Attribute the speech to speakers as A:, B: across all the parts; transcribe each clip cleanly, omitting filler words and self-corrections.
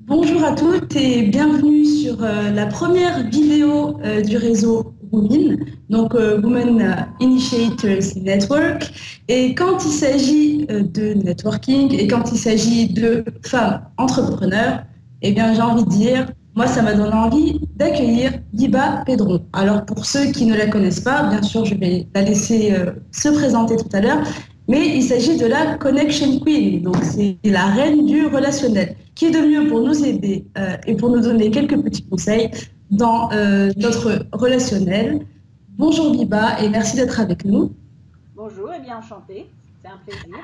A: Bonjour à toutes et bienvenue sur la première vidéo du réseau Women, donc Women Initiators Network. Et quand il s'agit de networking et quand il s'agit de femmes entrepreneurs, eh bien j'ai envie de dire, moi ça m'a donné envie d'accueillir Biba Pedron. Alors pour ceux qui ne la connaissent pas, bien sûr je vais la laisser se présenter tout à l'heure, mais il s'agit de la Connection Queen, donc c'est la reine du relationnel. Qui est de mieux pour nous aider et pour nous donner quelques petits conseils dans notre relationnel. Bonjour Biba et merci d'être avec nous.
B: Bonjour et bien enchantée, c'est un plaisir.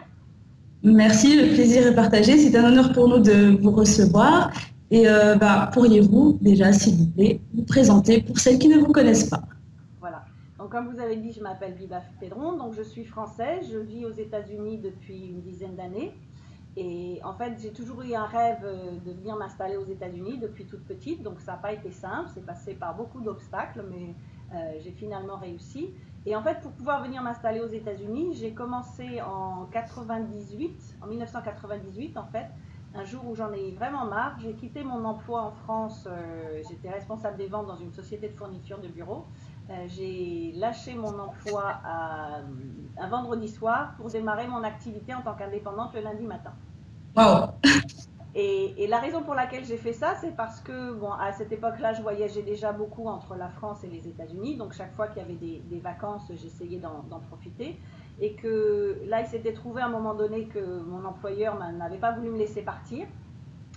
A: Merci, le plaisir est partagé. C'est un honneur pour nous de vous recevoir. Et pourriez-vous déjà, s'il vous plaît, vous présenter pour celles qui ne vous connaissent pas?
B: Voilà. Donc comme vous avez dit, je m'appelle Biba Pedron, donc je suis française, je vis aux États-Unis depuis une dizaine d'années. Et en fait, j'ai toujours eu un rêve de venir m'installer aux États-Unis depuis toute petite, donc ça n'a pas été simple, c'est passé par beaucoup d'obstacles, mais j'ai finalement réussi. Et en fait, pour pouvoir venir m'installer aux États-Unis, j'ai commencé en 98, en 1998 en fait, un jour où j'en ai vraiment marre. J'ai quitté mon emploi en France, j'étais responsable des ventes dans une société de fourniture de bureaux. J'ai lâché mon emploi un vendredi soir pour démarrer mon activité en tant qu'indépendante le lundi matin.
A: Waouh.
B: Et la raison pour laquelle j'ai fait ça, c'est parce que, bon, à cette époque-là, je voyageais déjà beaucoup entre la France et les États-Unis. Donc, chaque fois qu'il y avait des vacances, j'essayais d'en profiter. Et que là, il s'était trouvé à un moment donné que mon employeur n'avait pas voulu me laisser partir.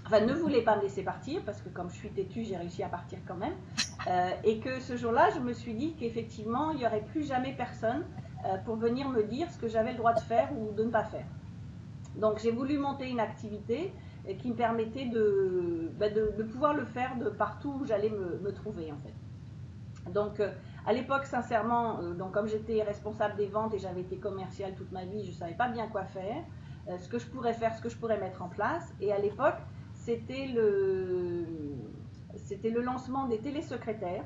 B: Enfin, ne voulait pas me laisser partir, parce que comme je suis têtue, j'ai réussi à partir quand même. Et que ce jour-là, je me suis dit qu'effectivement, il n'y aurait plus jamais personne pour venir me dire ce que j'avais le droit de faire ou de ne pas faire. Donc j'ai voulu monter une activité qui me permettait de pouvoir le faire de partout où j'allais me trouver en fait. Donc à l'époque, sincèrement, donc comme j'étais responsable des ventes et j'avais été commerciale toute ma vie, je ne savais pas bien quoi faire, ce que je pourrais faire, ce que je pourrais mettre en place. Et à l'époque, c'était le, c'était le lancement des télésecrétaires.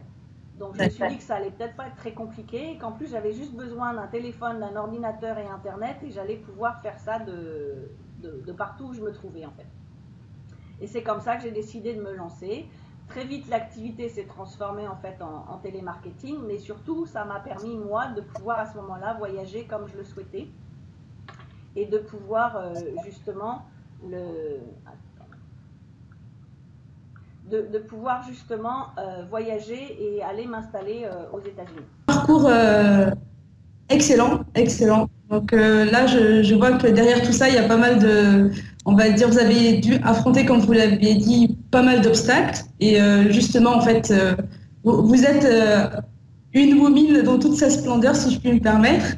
B: Donc je me suis dit que ça allait peut-être pas être très compliqué et qu'en plus j'avais juste besoin d'un téléphone, d'un ordinateur et internet et j'allais pouvoir faire ça de partout où je me trouvais en fait. Et c'est comme ça que j'ai décidé de me lancer. Très vite l'activité s'est transformée en fait en télémarketing, mais surtout ça m'a permis moi de pouvoir à ce moment-là voyager comme je le souhaitais et de pouvoir justement le, de pouvoir justement voyager et aller m'installer aux États-Unis.
A: Parcours excellent, excellent. Donc là, je vois que derrière tout ça, il y a pas mal de, on va dire, vous avez dû affronter, comme vous l'aviez dit, pas mal d'obstacles. Et justement, en fait, vous êtes une woman dans toute sa splendeur, si je puis me permettre.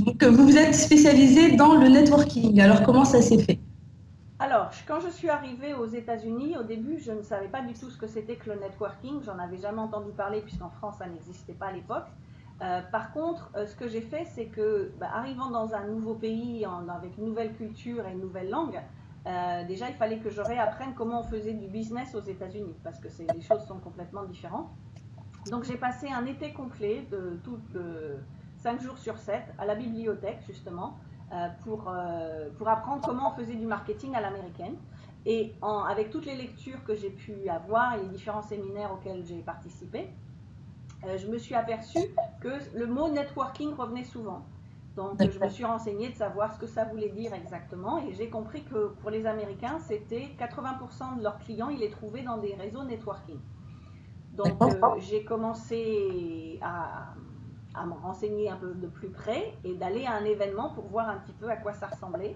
A: Donc, vous vous êtes spécialisée dans le networking. Alors, comment ça s'est fait?
B: Alors, quand je suis arrivée aux États-Unis, au début, je ne savais pas du tout ce que c'était que le networking. J'en avais jamais entendu parler puisqu'en France, ça n'existait pas à l'époque. Par contre, ce que j'ai fait, c'est que, arrivant dans un nouveau pays, avec une nouvelle culture et une nouvelle langue, déjà, il fallait que je réapprenne comment on faisait du business aux États-Unis parce que les choses sont complètement différentes. Donc, j'ai passé un été complet, 5 jours sur 7, à la bibliothèque, justement, pour apprendre comment on faisait du marketing à l'américaine. Et avec toutes les lectures que j'ai pu avoir et les différents séminaires auxquels j'ai participé, je me suis aperçue que le mot networking revenait souvent. Donc je me suis renseignée de savoir ce que ça voulait dire exactement et j'ai compris que pour les Américains, c'était 80% de leurs clients, ils les trouvaient dans des réseaux networking. Donc j'ai commencé à me renseigner un peu de plus près et d'aller à un événement pour voir un petit peu à quoi ça ressemblait.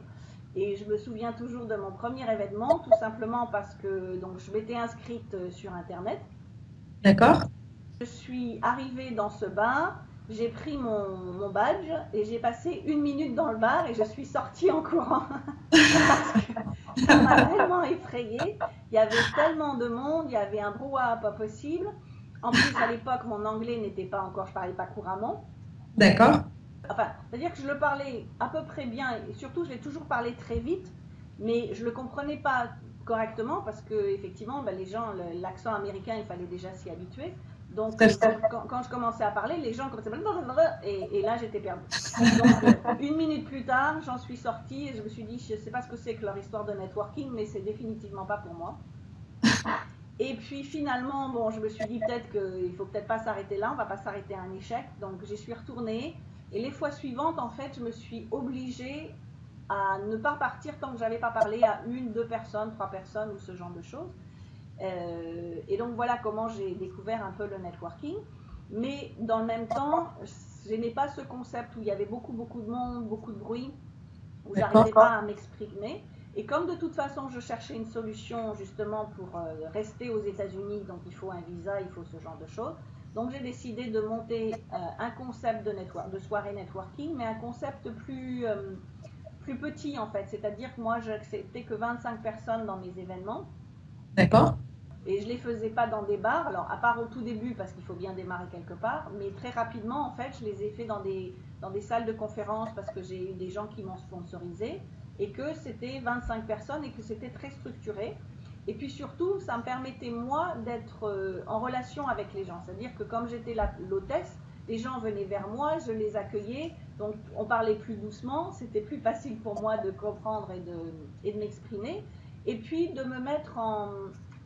B: Et je me souviens toujours de mon premier événement, tout simplement parce que donc, je m'étais inscrite sur Internet.
A: D'accord.
B: Je suis arrivée dans ce bar, j'ai pris mon badge et j'ai passé 1 minute dans le bar et je suis sortie en courant. Parce que ça m'a tellement effrayée. Il y avait tellement de monde, il y avait un brouhaha pas possible. En plus, à l'époque, mon anglais n'était pas encore, je ne parlais pas couramment.
A: D'accord.
B: Enfin, c'est-à-dire que je le parlais à peu près bien et surtout, je l'ai toujours parlé très vite, mais je ne le comprenais pas correctement parce que, effectivement, les gens, l'accent américain, il fallait déjà s'y habituer. Donc, quand je commençais à parler, les gens commençaient à... Et là, j'étais perdue. Donc, une minute plus tard, j'en suis sortie et je me suis dit, je ne sais pas ce que c'est que leur histoire de networking, mais c'est définitivement pas pour moi. Et puis finalement, bon, je me suis dit peut-être qu'il ne faut peut-être pas s'arrêter là, on ne va pas s'arrêter à un échec. Donc, j'y suis retournée. Et les fois suivantes, en fait, je me suis obligée à ne pas partir tant que je n'avais pas parlé à 1, 2 personnes, 3 personnes ou ce genre de choses. Et donc voilà comment j'ai découvert un peu le networking. Mais dans le même temps, je n'ai pas ce concept où il y avait beaucoup de monde, beaucoup de bruit, où j'arrivais pas à m'exprimer. Et comme de toute façon je cherchais une solution justement pour rester aux États-Unis, donc il faut un visa, il faut ce genre de choses. Donc j'ai décidé de monter un concept de soirée networking, mais un concept plus petit en fait. C'est-à-dire que moi j'acceptais que 25 personnes dans mes événements.
A: D'accord.
B: Et je ne les faisais pas dans des bars, alors à part au tout début parce qu'il faut bien démarrer quelque part, mais très rapidement en fait je les ai fait dans des salles de conférence parce que j'ai eu des gens qui m'ont sponsorisé et que c'était 25 personnes et que c'était très structuré. Et puis surtout ça me permettait moi d'être en relation avec les gens, c'est-à-dire que comme j'étais l'hôtesse, les gens venaient vers moi, je les accueillais, donc on parlait plus doucement, c'était plus facile pour moi de comprendre et de m'exprimer, et puis de me mettre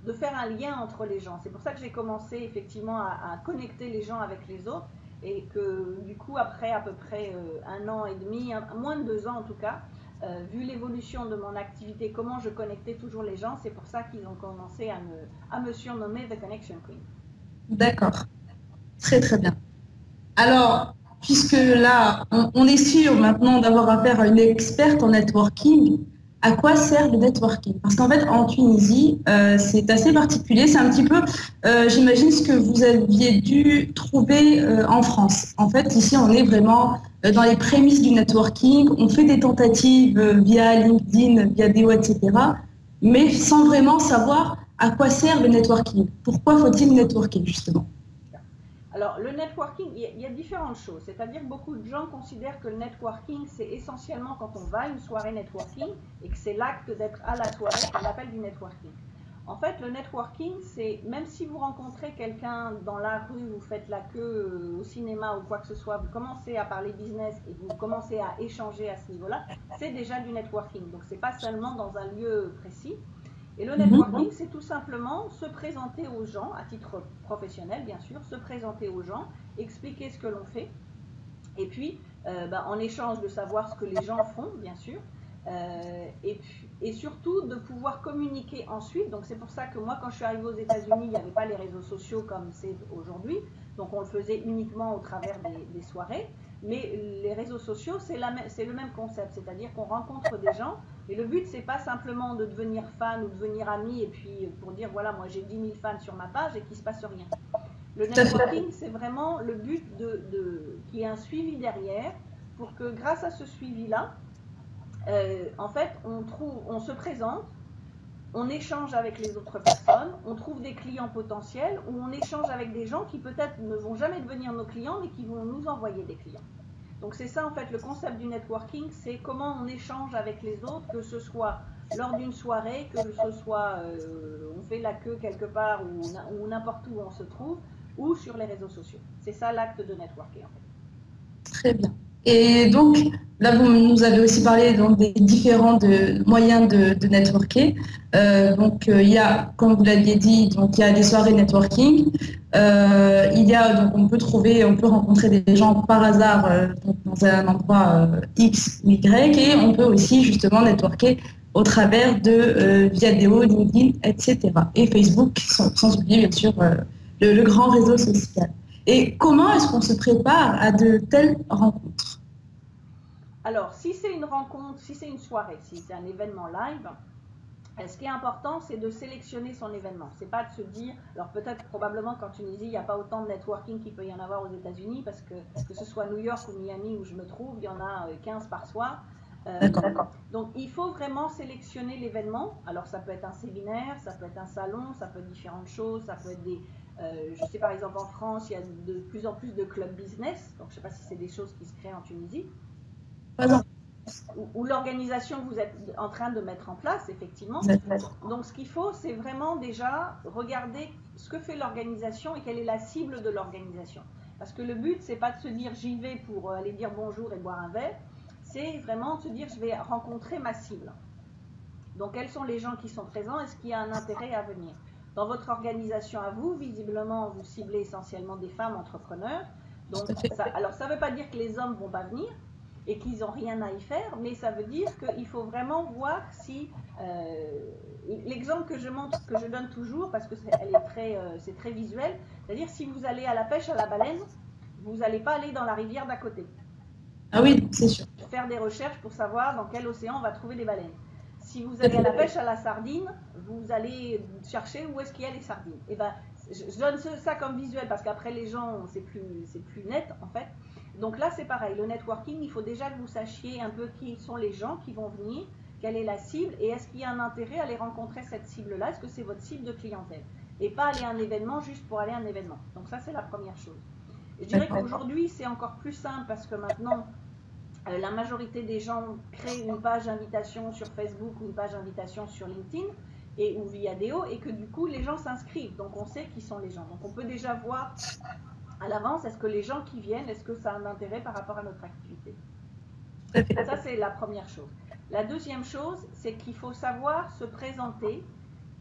B: de faire un lien entre les gens. C'est pour ça que j'ai commencé effectivement à connecter les gens avec les autres et que du coup après à peu près 1 an et demi, moins de 2 ans en tout cas, vu l'évolution de mon activité, comment je connectais toujours les gens, c'est pour ça qu'ils ont commencé à me surnommer The Connection Queen.
A: D'accord, très très bien. Alors, puisque là, on est sûr maintenant d'avoir affaire à une experte en networking, à quoi sert le networking? Parce qu'en fait, en Tunisie, c'est assez particulier. C'est un petit peu, j'imagine, ce que vous aviez dû trouver en France. En fait, ici, on est vraiment dans les prémices du networking. On fait des tentatives via LinkedIn, via Deo, etc., mais sans vraiment savoir à quoi sert le networking. Pourquoi faut-il networker, justement?
B: Alors, le networking, il y a différentes choses. C'est-à-dire que beaucoup de gens considèrent que le networking, c'est essentiellement quand on va à une soirée networking et que c'est l'acte d'être à la soirée qu'on appelle du networking. En fait, le networking, c'est même si vous rencontrez quelqu'un dans la rue, vous faites la queue au cinéma ou quoi que ce soit, vous commencez à parler business et vous commencez à échanger à ce niveau-là, c'est déjà du networking. Donc, c'est pas seulement dans un lieu précis. Et le networking, c'est tout simplement se présenter aux gens, à titre professionnel bien sûr, se présenter aux gens, expliquer ce que l'on fait, et puis en échange de savoir ce que les gens font bien sûr, et surtout de pouvoir communiquer ensuite. Donc c'est pour ça que moi quand je suis arrivée aux États-Unis, il n'y avait pas les réseaux sociaux comme c'est aujourd'hui, donc on le faisait uniquement au travers des soirées. Mais les réseaux sociaux, c'est le même concept, c'est-à-dire qu'on rencontre des gens, et le but, c'est pas simplement de devenir fan ou de devenir ami, et puis pour dire, voilà, moi j'ai 10 000 fans sur ma page et qu'il ne se passe rien. Le networking, c'est vraiment le but qu'il y ait un suivi derrière, pour que grâce à ce suivi-là, en fait, on se présente, on échange avec les autres personnes, on trouve des clients potentiels, ou on échange avec des gens qui peut-être ne vont jamais devenir nos clients, mais qui vont nous envoyer des clients. Donc c'est ça en fait le concept du networking, c'est comment on échange avec les autres, que ce soit lors d'une soirée, que ce soit on fait la queue quelque part ou n'importe où on se trouve, ou sur les réseaux sociaux. C'est ça l'acte de networking en fait.
A: Très bien. Et donc, là, vous nous avez aussi parlé donc, des différents moyens de networker. Il y a, comme vous l'aviez dit, donc, il y a des soirées networking. Il y a, donc, on peut rencontrer des gens par hasard dans un endroit X ou Y, et on peut aussi justement networker au travers de Viadeo, LinkedIn, etc. Et Facebook, sans oublier bien sûr le grand réseau social. Et comment est-ce qu'on se prépare à de telles rencontres?
B: Alors, si c'est une rencontre, si c'est une soirée, si c'est un événement live, ce qui est important, c'est de sélectionner son événement. C'est pas de se dire, alors peut-être probablement qu'en Tunisie, il n'y a pas autant de networking qu'il peut y en avoir aux États-Unis, parce que ce soit New York ou Miami où je me trouve, il y en a 15 par soir. Donc il faut vraiment sélectionner l'événement. Alors ça peut être un séminaire, ça peut être un salon, ça peut être différentes choses, ça peut être je sais par exemple en France, il y a de plus en plus de clubs business, donc je ne sais pas si c'est des choses qui se créent en Tunisie.
A: Pas
B: ou l'organisation que vous êtes en train de mettre en place, effectivement. Donc ce qu'il faut, c'est vraiment déjà regarder ce que fait l'organisation et quelle est la cible de l'organisation. Parce que le but, c'est pas de se dire j'y vais pour aller dire bonjour et boire un verre, c'est vraiment de se dire je vais rencontrer ma cible. Donc quels sont les gens qui sont présents? Est-ce qu'il y a un intérêt à venir? Dans votre organisation à vous, visiblement, vous ciblez essentiellement des femmes entrepreneurs. Donc, alors ça ne veut pas dire que les hommes ne vont pas venir et qu'ils n'ont rien à y faire, mais ça veut dire qu'il faut vraiment voir si... l'exemple que je donne toujours, parce que c'est très visuel, c'est-à-dire si vous allez à la pêche à la baleine, vous n'allez pas aller dans la rivière d'à côté.
A: Ah oui, c'est sûr.
B: Faire des recherches pour savoir dans quel océan on va trouver des baleines. Si vous allez à la pêche à la sardine, vous allez chercher où est-ce qu'il y a les sardines. Et ben, je donne ça comme visuel parce qu'après les gens, c'est plus net en fait. Donc là, c'est pareil. Le networking, il faut déjà que vous sachiez un peu qui sont les gens qui vont venir, quelle est la cible et est-ce qu'il y a un intérêt à aller rencontrer cette cible-là? Est-ce que c'est votre cible de clientèle? Et pas aller à un événement juste pour aller à un événement. Donc ça, c'est la première chose. Je dirais qu'aujourd'hui, c'est encore plus simple parce que maintenant, la majorité des gens créent une page d'invitation sur Facebook ou une page d'invitation sur LinkedIn ou Viadeo et que du coup les gens s'inscrivent, donc on sait qui sont les gens. Donc on peut déjà voir à l'avance est-ce que les gens qui viennent, est-ce que ça a un intérêt par rapport à notre activité. Ça c'est la première chose. La deuxième chose, c'est qu'il faut savoir se présenter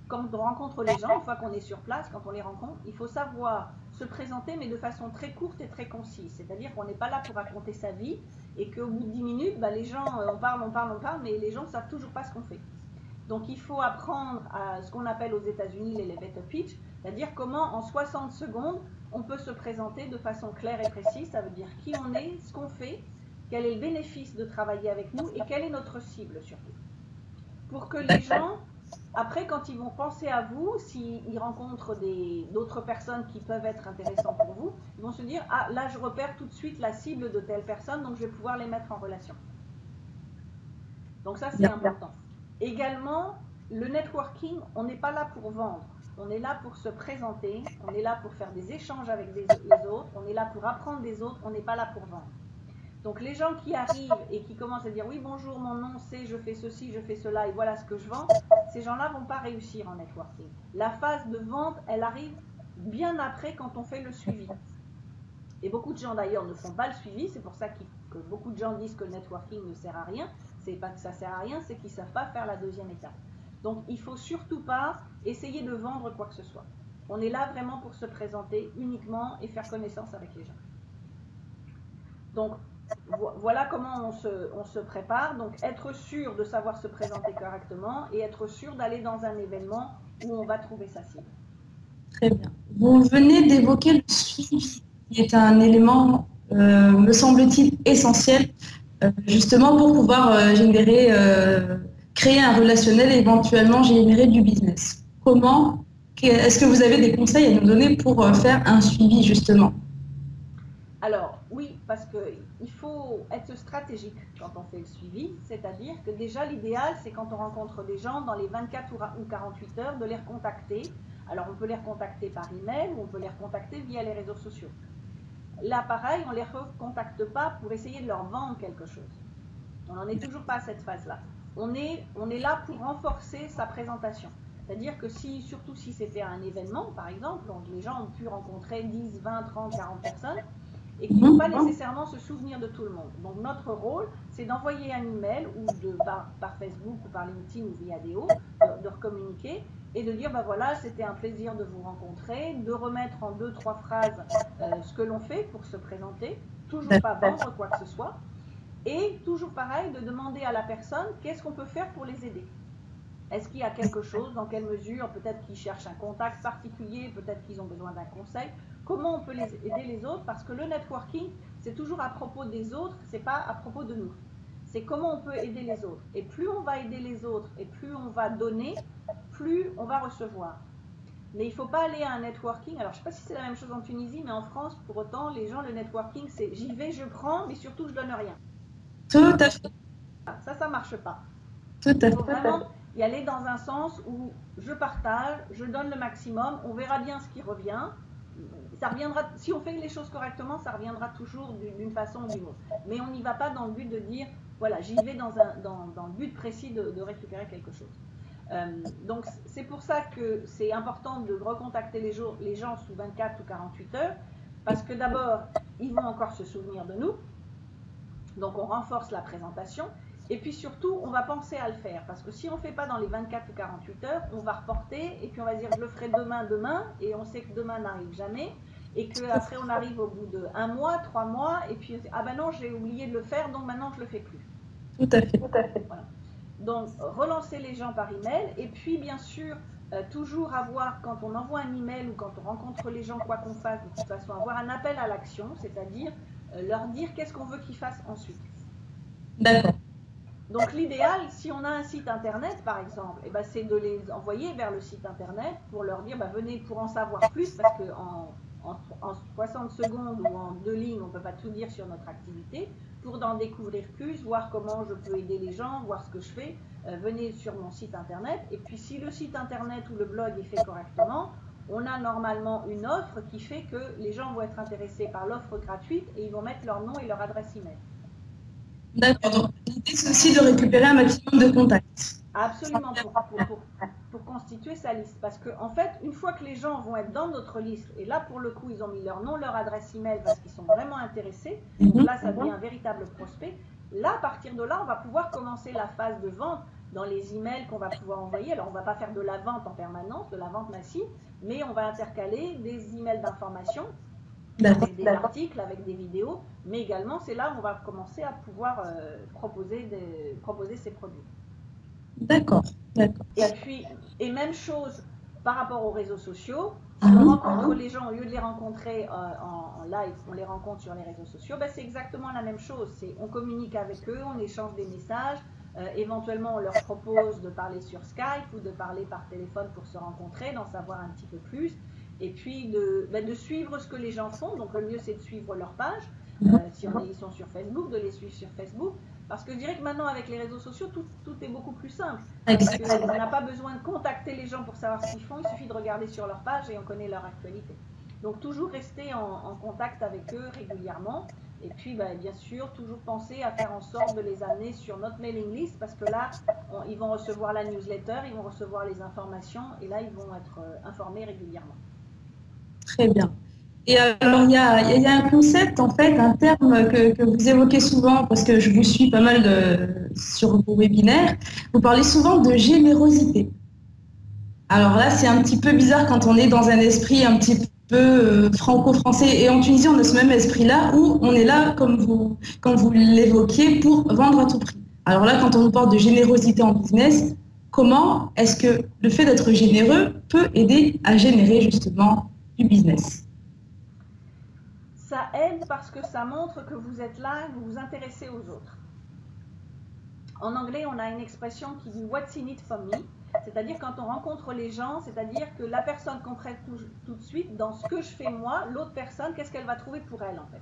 B: quand on rencontre les gens, une fois qu'on est sur place, quand on les rencontre, il faut savoir se présenter, mais de façon très courte et très concise. C'est-à-dire qu'on n'est pas là pour raconter sa vie et qu'au bout de 10 minutes, les gens, on parle, mais les gens ne savent toujours pas ce qu'on fait. Donc il faut apprendre à ce qu'on appelle aux États-Unis l'elevator pitch, c'est-à-dire comment en 60 secondes, on peut se présenter de façon claire et précise. Ça veut dire qui on est, ce qu'on fait, quel est le bénéfice de travailler avec nous et quelle est notre cible surtout. Pour que les gens... Après, quand ils vont penser à vous, s'ils rencontrent d'autres personnes qui peuvent être intéressantes pour vous, ils vont se dire « Ah, là, je repère tout de suite la cible de telle personne, donc je vais pouvoir les mettre en relation. » Donc ça, c'est important. Également, le networking, on n'est pas là pour vendre. On est là pour se présenter, on est là pour faire des échanges avec les autres, on est là pour apprendre des autres, on n'est pas là pour vendre. Donc les gens qui arrivent et qui commencent à dire « Oui, bonjour, mon nom c'est, je fais ceci, je fais cela et voilà ce que je vends », ces gens-là ne vont pas réussir en networking. La phase de vente, elle arrive bien après quand on fait le suivi. Et beaucoup de gens d'ailleurs ne font pas le suivi, c'est pour ça que beaucoup de gens disent que le networking ne sert à rien. C'est pas que ça sert à rien, c'est qu'ils ne savent pas faire la deuxième étape. Donc il ne faut surtout pas essayer de vendre quoi que ce soit. On est là vraiment pour se présenter uniquement et faire connaissance avec les gens. Donc voilà comment on se prépare. Donc être sûr de savoir se présenter correctement et être sûr d'aller dans un événement où on va trouver sa cible.
A: Très bien. Vous venez d'évoquer le suivi, qui est un élément, me semble-t-il, essentiel, justement pour pouvoir créer un relationnel et éventuellement générer du business. Comment, est-ce que vous avez des conseils à nous donner pour faire un suivi justement?
B: Alors oui, parce qu'il faut être stratégique quand on fait le suivi, c'est-à-dire que déjà l'idéal c'est quand on rencontre des gens dans les 24 ou 48 heures de les recontacter. Alors on peut les recontacter par email ou on peut les recontacter via les réseaux sociaux. Là pareil, on ne les recontacte pas pour essayer de leur vendre quelque chose. On n'en est toujours pas à cette phase-là. On est là pour renforcer sa présentation. C'est-à-dire que surtout si c'était un événement par exemple, donc les gens ont pu rencontrer 10, 20, 30, 40 personnes, et qui ne vont pas nécessairement se souvenir de tout le monde. Donc notre rôle, c'est d'envoyer un email ou par Facebook ou par LinkedIn ou Viadeo, de recommuniquer et de dire voilà, c'était un plaisir de vous rencontrer, de remettre en 2-3 phrases ce que l'on fait pour se présenter, toujours pas vendre quoi que ce soit, et toujours pareil, de demander à la personne qu'est-ce qu'on peut faire pour les aider. Est-ce qu'il y a quelque chose, dans quelle mesure, peut-être qu'ils cherchent un contact particulier, peut-être qu'ils ont besoin d'un conseil. Comment on peut aider les autres? Parce que le networking, c'est toujours à propos des autres, c'est pas à propos de nous. C'est comment on peut aider les autres. Et plus on va aider les autres et plus on va donner, plus on va recevoir. Mais il ne faut pas aller à un networking. Alors, je ne sais pas si c'est la même chose en Tunisie, mais en France, pour autant, les gens, le networking, c'est j'y vais, je prends, mais surtout, je donne rien.
A: Tout à fait.
B: Ça ne marche pas.
A: Tout à fait.
B: Il faut vraiment y aller dans un sens où je partage, je donne le maximum, on verra bien ce qui revient. Ça reviendra, si on fait les choses correctement, ça reviendra toujours d'une façon ou d'une autre. Mais on n'y va pas dans le but de dire voilà, j'y vais dans le but précis de récupérer quelque chose. Donc c'est pour ça que c'est important de recontacter les gens sous 24 ou 48 heures, parce que d'abord, ils vont encore se souvenir de nous, donc on renforce la présentation, et puis surtout, on va penser à le faire, parce que si on ne fait pas dans les 24 ou 48 heures, on va reporter, et puis on va dire je le ferai demain, et on sait que demain n'arrive jamais, et qu'après on arrive au bout de 1 mois, 3 mois, et puis ah ben non, j'ai oublié de le faire, donc maintenant je ne le fais plus.
A: Tout à fait. Tout à fait.
B: Voilà. Donc, relancer les gens par email, et puis bien sûr, toujours avoir, quand on envoie un email ou quand on rencontre les gens, quoi qu'on fasse, de toute façon, avoir un appel à l'action, c'est-à-dire leur dire qu'est-ce qu'on veut qu'ils fassent ensuite.
A: D'accord.
B: Donc, l'idéal, si on a un site internet, par exemple, eh ben, c'est de les envoyer vers le site internet pour leur dire, venez pour en savoir plus, parce qu'en 60 secondes ou en 2 lignes, on ne peut pas tout dire sur notre activité. Pour en découvrir plus, voir comment je peux aider les gens, voir ce que je fais, venez sur mon site internet. Et puis si le site internet ou le blog est fait correctement, on a normalement une offre qui fait que les gens vont être intéressés par l'offre gratuite et ils vont mettre leur nom et leur adresse email.
A: D'accord, donc l'idée c'est aussi de récupérer un maximum de contacts.
B: Absolument, pour constituer sa liste. Parce qu'en fait, une fois que les gens vont être dans notre liste, et là pour le coup, ils ont mis leur nom, leur adresse email parce qu'ils sont vraiment intéressés, donc là ça devient un véritable prospect. Là, à partir de là, on va pouvoir commencer la phase de vente dans les emails qu'on va pouvoir envoyer. Alors on ne va pas faire de la vente en permanence, de la vente massive, mais on va intercaler des emails d'information avec des articles, avec des vidéos, mais également c'est là où on va commencer à pouvoir proposer ces produits.
A: D'accord, d'accord.
B: Et même chose par rapport aux réseaux sociaux. Si on rencontre les gens, au lieu de les rencontrer en live, on les rencontre sur les réseaux sociaux, c'est exactement la même chose. On communique avec eux, on échange des messages, éventuellement on leur propose de parler sur Skype ou de parler par téléphone pour se rencontrer, d'en savoir un petit peu plus, et puis de suivre ce que les gens font. Donc le mieux c'est de suivre leur page, si ils sont sur Facebook, de les suivre sur Facebook. Parce que je dirais que maintenant, avec les réseaux sociaux, tout est beaucoup plus simple. On n'a pas besoin de contacter les gens pour savoir ce qu'ils font, il suffit de regarder sur leur page et on connaît leur actualité. Donc toujours rester en contact avec eux régulièrement. Et puis, bien sûr, toujours penser à faire en sorte de les amener sur notre mailing list, parce que là, ils vont recevoir la newsletter, ils vont recevoir les informations, et là, ils vont être informés régulièrement.
A: Très bien. Et alors, il y a un concept, en fait, un terme que vous évoquez souvent, parce que je vous suis pas mal sur vos webinaires. Vous parlez souvent de générosité. Alors là, c'est un petit peu bizarre quand on est dans un esprit un petit peu franco-français. Et en Tunisie, on a ce même esprit-là, où on est là, comme vous l'évoquiez, pour vendre à tout prix. Alors là, quand on nous parle de générosité en business, comment est-ce que le fait d'être généreux peut aider à générer justement du business ?
B: Ça aide parce que ça montre que vous êtes là, vous vous intéressez aux autres. En anglais, on a une expression qui dit « What's in it for me ?» C'est-à-dire quand on rencontre les gens, c'est-à-dire que la personne comprend tout de suite dans ce que je fais moi, l'autre personne, qu'est-ce qu'elle va trouver pour elle en fait.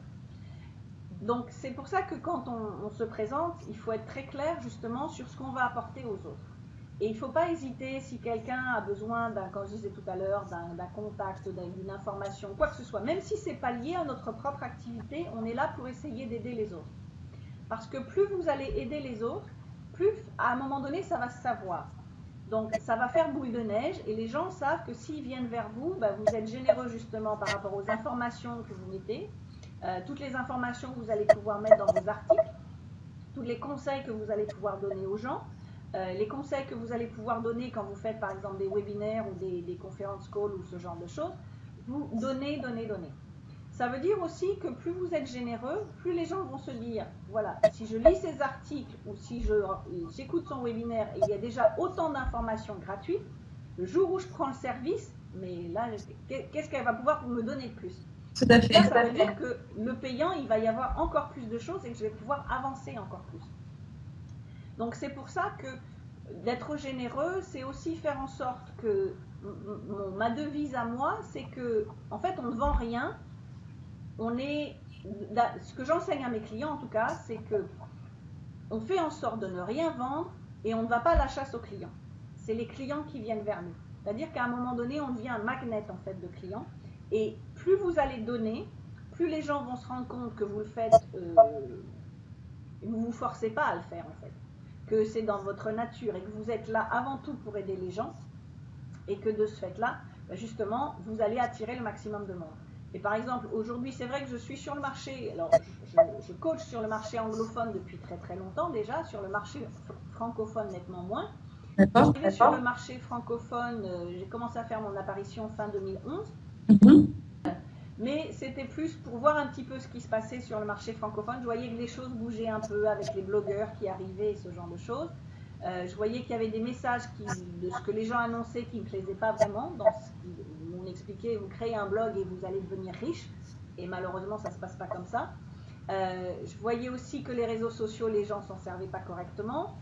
B: Donc c'est pour ça que quand on se présente, il faut être très clair justement sur ce qu'on va apporter aux autres. Et il ne faut pas hésiter si quelqu'un a besoin, comme je disais tout à l'heure, d'un contact, d'une information, quoi que ce soit. Même si ce n'est pas lié à notre propre activité, on est là pour essayer d'aider les autres. Parce que plus vous allez aider les autres, plus à un moment donné, ça va se savoir. Donc ça va faire boule de neige et les gens savent que s'ils viennent vers vous, vous êtes généreux justement par rapport aux informations que vous mettez, toutes les informations que vous allez pouvoir mettre dans vos articles, tous les conseils que vous allez pouvoir donner aux gens, les conseils que vous allez pouvoir donner quand vous faites par exemple des webinaires ou des conférences call ou ce genre de choses, vous donnez. Ça veut dire aussi que plus vous êtes généreux, plus les gens vont se dire, voilà, si je lis ces articles ou si j'écoute son webinaire et il y a déjà autant d'informations gratuites, le jour où je prends le service, mais là, qu'est-ce qu'elle va pouvoir me donner de plus ?
A: Tout à fait.
B: Ça veut dire que le payant, il va y avoir encore plus de choses et que je vais pouvoir avancer encore plus. Donc c'est pour ça que d'être généreux, c'est aussi faire en sorte que ma devise à moi, c'est que en fait on ne vend rien. Ce que j'enseigne à mes clients en tout cas, c'est que on fait en sorte de ne rien vendre et on ne va pas à la chasse aux clients. C'est les clients qui viennent vers nous. C'est-à-dire qu'à un moment donné, on devient un magnet en fait de clients. Et plus vous allez donner, plus les gens vont se rendre compte que vous le faites Et vous ne vous forcez pas à le faire en fait. Que c'est dans votre nature et que vous êtes là avant tout pour aider les gens et que de ce fait-là, justement, vous allez attirer le maximum de monde. Et par exemple, aujourd'hui, c'est vrai que je suis sur le marché, alors je coach sur le marché anglophone depuis très très longtemps déjà, sur le marché francophone nettement moins.
A: D'accord.
B: Sur le marché francophone, j'ai commencé à faire mon apparition fin 2011. Mais c'était plus pour voir un petit peu ce qui se passait sur le marché francophone. Je voyais que les choses bougeaient un peu avec les blogueurs qui arrivaient et ce genre de choses. Je voyais qu'il y avait des messages de ce que les gens annonçaient qui ne me plaisaient pas vraiment. Dans ce qu'on expliquait, vous créez un blog et vous allez devenir riche. Et malheureusement, ça ne se passe pas comme ça. Je voyais aussi que les réseaux sociaux, les gens s'en servaient pas correctement.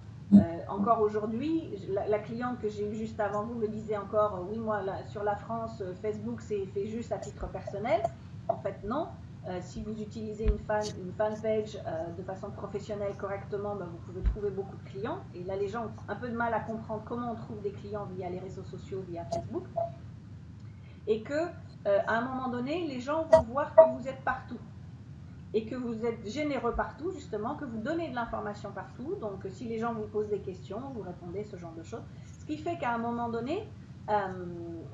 B: Encore aujourd'hui, la cliente que j'ai eue juste avant vous me disait encore, oui, moi, sur la France, Facebook, c'est fait juste à titre personnel. En fait, non. Si vous utilisez une fanpage de façon professionnelle correctement, ben, vous pouvez trouver beaucoup de clients. Et là, les gens ont un peu de mal à comprendre comment on trouve des clients via les réseaux sociaux, via Facebook. Et que, à un moment donné, les gens vont voir que vous êtes partout. Et que vous êtes généreux partout, justement, que vous donnez de l'information partout. Donc, si les gens vous posent des questions, vous répondez, ce genre de choses. Ce qui fait qu'à un moment donné,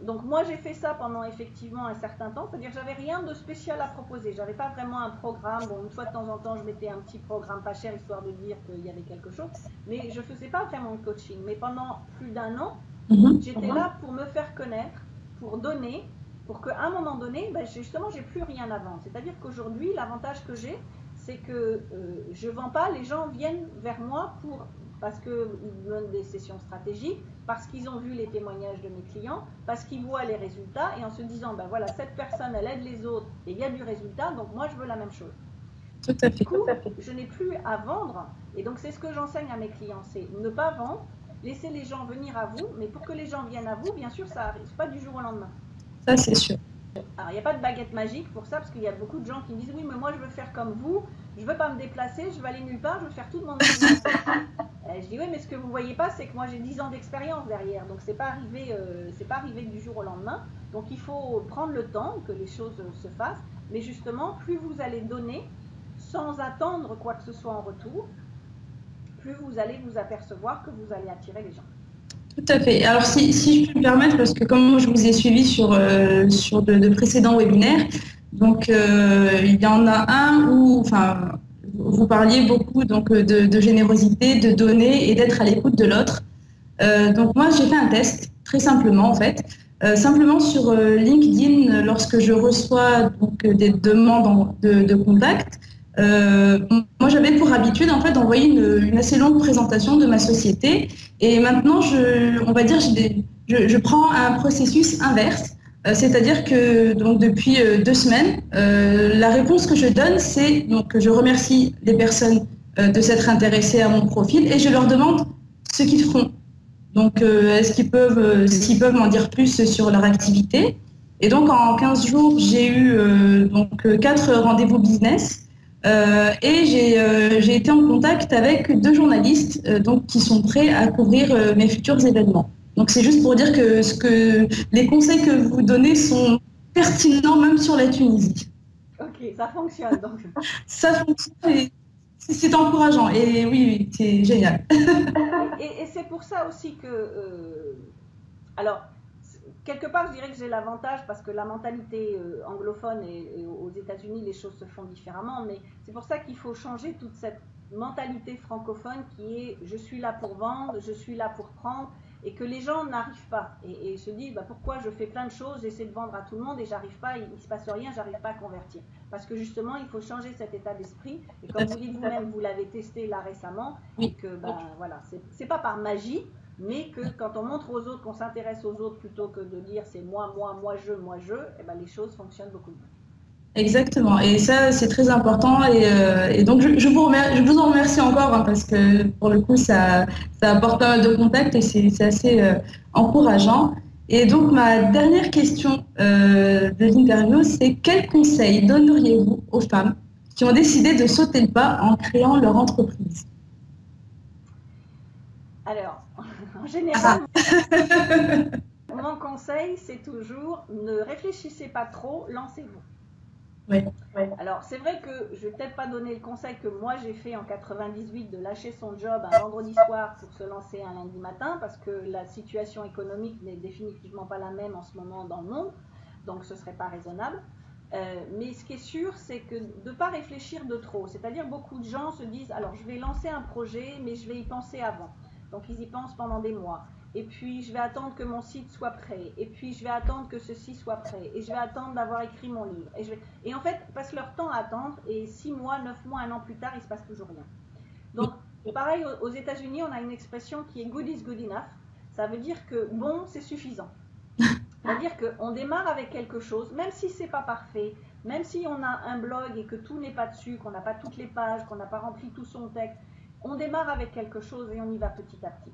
B: donc moi j'ai fait ça pendant effectivement un certain temps, c'est-à-dire que j'avais rien de spécial à proposer, j'avais pas vraiment un programme. Bon, une fois de temps en temps je mettais un petit programme pas cher histoire de dire qu'il y avait quelque chose, mais je faisais pas vraiment de coaching. Mais pendant plus d'un an, j'étais là pour me faire connaître, pour donner, pour qu'à un moment donné, ben justement j'ai plus rien à vendre. C'est-à-dire qu'aujourd'hui l'avantage que j'ai, c'est que je vends pas, les gens viennent vers moi parce qu'ils me donnent des sessions stratégiques, parce qu'ils ont vu les témoignages de mes clients, parce qu'ils voient les résultats et en se disant, ben voilà, cette personne, elle aide les autres et il y a du résultat, donc moi je veux la même chose.
A: Tout à fait.
B: Du coup, je n'ai plus à vendre et donc c'est ce que j'enseigne à mes clients, c'est ne pas vendre, laisser les gens venir à vous, mais pour que les gens viennent à vous, bien sûr, ça n'arrive pas du jour au lendemain.
A: Ça, c'est sûr.
B: Alors, il n'y a pas de baguette magique pour ça, parce qu'il y a beaucoup de gens qui me disent, oui, mais moi je veux faire comme vous, je ne veux pas me déplacer, je veux aller nulle part, je veux faire tout de mon business. Je dis oui, mais ce que vous ne voyez pas, c'est que moi j'ai 10 ans d'expérience derrière, donc c'est pas arrivé du jour au lendemain. Donc il faut prendre le temps que les choses se fassent, mais justement, plus vous allez donner sans attendre quoi que ce soit en retour, plus vous allez vous apercevoir que vous allez attirer les gens.
A: Tout à fait. Alors si je peux me permettre, parce que comme je vous ai suivi sur de précédents webinaires, donc il y en a un où, enfin, vous parliez beaucoup donc de générosité, de donner et d'être à l'écoute de l'autre. Donc moi j'ai fait un test très simplement en fait, simplement sur LinkedIn lorsque je reçois donc des demandes de contact. Moi j'avais pour habitude en fait d'envoyer une assez longue présentation de ma société et maintenant on va dire je prends un processus inverse. C'est-à-dire que donc depuis 2 semaines, la réponse que je donne, c'est donc que je remercie les personnes de s'être intéressées à mon profil et je leur demande ce qu'ils font. Donc, est-ce qu'ils peuvent, s'ils peuvent m'en dire plus sur leur activité. Et donc, en 15 jours, j'ai eu donc 4 rendez-vous business et j'ai été en contact avec 2 journalistes donc qui sont prêts à couvrir mes futurs événements. Donc c'est juste pour dire que les conseils que vous donnez sont pertinents même sur la Tunisie.
B: Ok, ça fonctionne donc.
A: Ça fonctionne et c'est encourageant et oui, c'est génial.
B: Et c'est pour ça aussi que... alors, quelque part, je dirais que j'ai l'avantage parce que la mentalité anglophone et aux États-Unis, les choses se font différemment, mais c'est pour ça qu'il faut changer toute cette mentalité francophone qui est je suis là pour vendre, je suis là pour prendre, et que les gens n'arrivent pas et se disent bah, pourquoi je fais plein de choses, j'essaie de vendre à tout le monde et j'arrive pas, il ne se passe rien, j'arrive pas à convertir. Parce que justement, il faut changer cet état d'esprit et comme vous dites vous-même, vous l'avez testé là récemment, et que bah, voilà, c'est pas par magie, mais que quand on montre aux autres, qu'on s'intéresse aux autres plutôt que de dire c'est moi, je, et ben les choses fonctionnent beaucoup mieux.
A: Exactement, et ça c'est très important et donc je vous en remercie encore hein, parce que pour le coup ça apporte pas mal de contacts et c'est assez encourageant. Et donc ma dernière question de l'interview, c'est quel conseil donneriez-vous aux femmes qui ont décidé de sauter le pas en créant leur entreprise?
B: Alors, en général, mon conseil c'est toujours ne réfléchissez pas trop, lancez-vous.
A: Oui.
B: Alors, c'est vrai que je vais peut-être pas donner le conseil que moi j'ai fait en 98 de lâcher son job un vendredi soir pour se lancer un lundi matin, parce que la situation économique n'est définitivement pas la même en ce moment dans le monde, donc ce serait pas raisonnable. Mais ce qui est sûr, c'est que de ne pas réfléchir de trop. C'est-à-dire beaucoup de gens se disent, alors je vais lancer un projet, mais je vais y penser avant. Donc ils y pensent pendant des mois. Et puis je vais attendre que mon site soit prêt. Et puis je vais attendre que ceci soit prêt. Et je vais attendre d'avoir écrit mon livre. Et en fait, ils passent leur temps à attendre. Et 6 mois, 9 mois, un an plus tard, il ne se passe toujours rien. Donc pareil, aux États-Unis, on a une expression qui est good is good enough. Ça veut dire que bon, c'est suffisant. C'est-à-dire qu'on démarre avec quelque chose, même si ce n'est pas parfait, même si on a un blog et que tout n'est pas dessus, qu'on n'a pas toutes les pages, qu'on n'a pas rempli tout son texte, on démarre avec quelque chose et on y va petit à petit.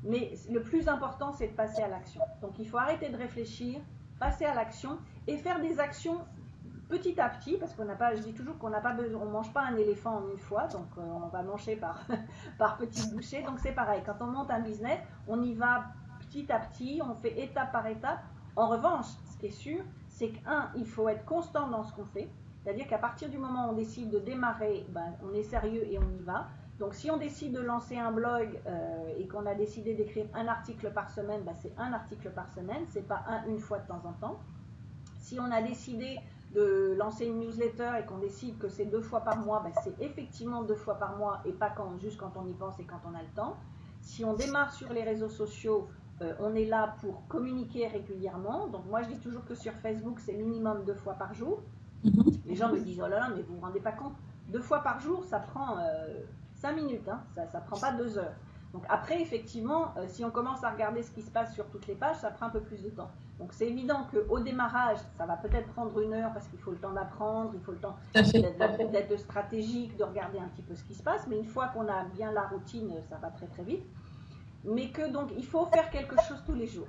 B: Mais le plus important, c'est de passer à l'action. Donc il faut arrêter de réfléchir, passer à l'action et faire des actions petit à petit, parce qu'on n'a pas, je dis toujours qu'on n'a pas besoin, on mange pas un éléphant en une fois, donc on va manger par petites bouchées. Donc c'est pareil, quand on monte un business, on y va petit à petit, on fait étape par étape. En revanche, ce qui est sûr, c'est il faut être constant dans ce qu'on fait. C'est-à-dire qu'à partir du moment où on décide de démarrer, on est sérieux et on y va. Donc si on décide de lancer un blog et qu'on a décidé d'écrire un article par semaine, c'est un article par semaine, c'est pas une fois de temps en temps. Si on a décidé de lancer une newsletter et qu'on décide que c'est 2 fois par mois, c'est effectivement 2 fois par mois et pas juste quand on y pense et quand on a le temps. Si on démarre sur les réseaux sociaux, on est là pour communiquer régulièrement. Donc moi je dis toujours que sur Facebook c'est minimum 2 fois par jour. Les gens me disent oh là là, mais vous vous rendez pas compte, 2 fois par jour ça prend 5 minutes, hein, ça prend pas 2 heures. Donc après effectivement si on commence à regarder ce qui se passe sur toutes les pages, ça prend un peu plus de temps. Donc c'est évident qu'au démarrage ça va peut-être prendre 1 heure parce qu'il faut le temps d'apprendre, il faut le temps d'être stratégique, de regarder un petit peu ce qui se passe, mais une fois qu'on a bien la routine, ça va très très vite. Mais que donc il faut faire quelque chose tous les jours.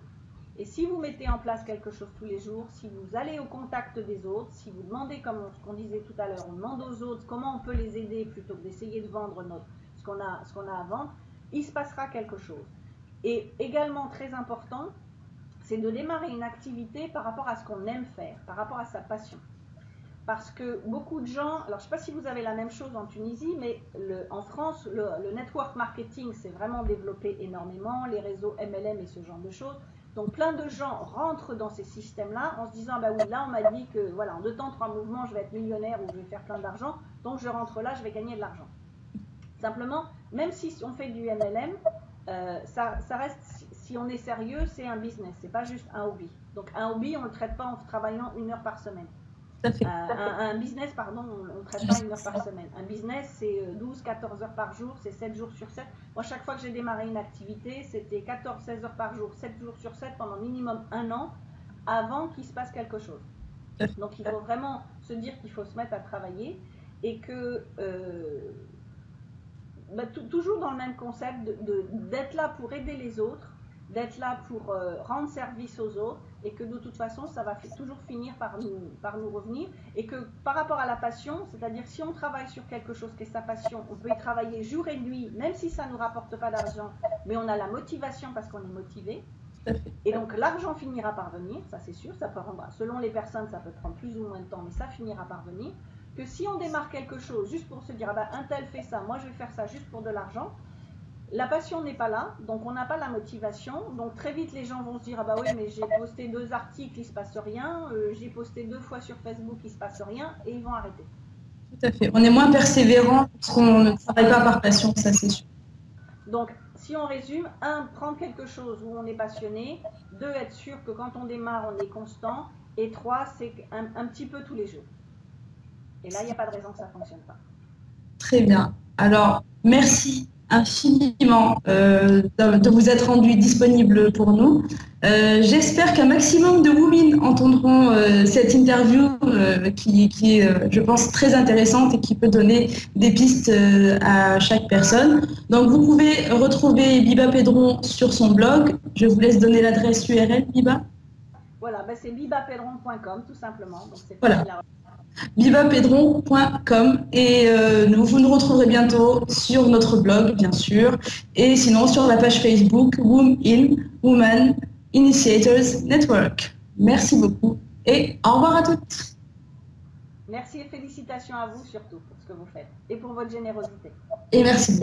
B: Et si vous mettez en place quelque chose tous les jours, si vous allez au contact des autres, si vous demandez, comme ce qu'on disait tout à l'heure, on demande aux autres comment on peut les aider plutôt que d'essayer de vendre ce qu'on a à vendre, il se passera quelque chose. Et également très important, c'est de démarrer une activité par rapport à ce qu'on aime faire, par rapport à sa passion. Parce que beaucoup de gens, alors je ne sais pas si vous avez la même chose en Tunisie, mais en France, le network marketing s'est vraiment développé énormément, les réseaux MLM et ce genre de choses. Donc plein de gens rentrent dans ces systèmes-là en se disant oui, là on m'a dit que voilà, en 2 temps 3 mouvements je vais être millionnaire ou je vais faire plein d'argent, donc je rentre là, je vais gagner de l'argent. Simplement, même si on fait du MLM, ça reste, si on est sérieux, c'est un business, c'est pas juste un hobby. Donc un hobby, on ne le traite pas en travaillant 1 heure par semaine. Un business, pardon, on ne traite pas 1 heure par semaine. Un business, c'est 12-14 heures par jour, c'est 7 jours sur 7. Moi, chaque fois que j'ai démarré une activité, c'était 14-16 heures par jour, 7 jours sur 7 pendant minimum 1 an avant qu'il se passe quelque chose. Donc, il faut vraiment se dire qu'il faut se mettre à travailler et que, toujours dans le même concept, d'être là pour aider les autres, d'être là pour rendre service aux autres et que de toute façon ça va toujours finir par nous revenir et que par rapport à la passion, c'est-à-dire si on travaille sur quelque chose qui est sa passion, on peut y travailler jour et nuit même si ça ne nous rapporte pas d'argent, mais on a la motivation parce qu'on est motivé et donc l'argent finira par venir, ça c'est sûr, ça peut rendre, selon les personnes ça peut prendre plus ou moins de temps mais ça finira par venir. Que si on démarre quelque chose juste pour se dire un tel fait ça, moi je vais faire ça juste pour de l'argent, la passion n'est pas là, donc on n'a pas la motivation, donc très vite les gens vont se dire oui mais j'ai posté 2 articles, il ne se passe rien, j'ai posté 2 fois sur Facebook, il ne se passe rien, et ils vont arrêter.
A: Tout à fait, on est moins persévérant parce qu'on ne travaille pas par passion, ça c'est sûr.
B: Donc si on résume, 1, prendre quelque chose où on est passionné, 2, être sûr que quand on démarre on est constant, et 3, c'est un petit peu tous les jours. Et là il n'y a pas de raison que ça ne fonctionne pas.
A: Très bien, alors merci infiniment de vous être rendu disponible pour nous. J'espère qu'un maximum de women entendront cette interview qui est, je pense, très intéressante et qui peut donner des pistes à chaque personne. Donc, vous pouvez retrouver Biba Pedron sur son blog. Je vous laisse donner l'adresse URL, Biba.
B: Voilà, c'est bibapedron.com tout simplement. Donc, c'est
A: voilà. bibapedron.com et vous nous retrouverez bientôt sur notre blog, bien sûr, et sinon sur la page Facebook Women Initiators Network. Merci beaucoup et au revoir à toutes.
B: Merci et félicitations à vous surtout pour ce que vous faites et pour votre générosité.
A: Et merci.